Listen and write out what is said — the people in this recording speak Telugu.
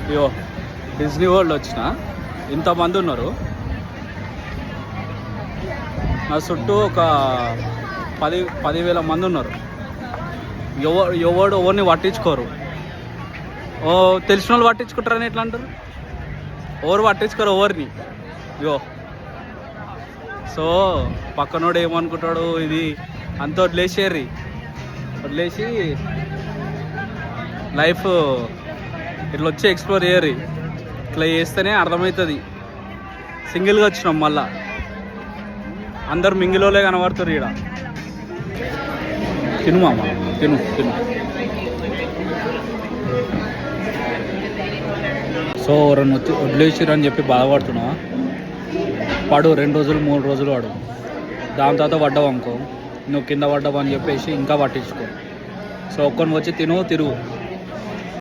అయ్యో డిజ్నీ వరల్డ్ వచ్చిన ఇంతమంది ఉన్నారు. నా చుట్టూ ఒక 10,000 మంది ఉన్నారు. ఎవరిని పట్టించుకోరు. తెలిసిన వాళ్ళు పట్టించుకుంటారని ఎట్లా అంటారు? ఎవరు పట్టించుకోరు ఎవరిని. ఇగో సో పక్కనోడు ఏమనుకుంటాడు, ఇది అంత వదిలేసి లైఫ్ ఇట్లా వచ్చి ఎక్స్ప్లోర్ చేయరు. ఇట్లా చేస్తేనే అర్థమవుతుంది. సింగిల్గా వచ్చినాం, మళ్ళా అందరు మింగిలోలే కనబడుతారు. ఈడ తిను మామ, తిను. సో ఎవరన్నా వదిలేసిరు అని చెప్పి బాధపడుతున్నావా? పడు 2 రోజులు 3 రోజులు పడు. దాని తర్వాత పడ్డావు అనుకో, నువ్వు కింద పడ్డావు అని చెప్పేసి ఇంకా పట్టించుకో. సో ఒక్కడిని వచ్చి తిరుగు.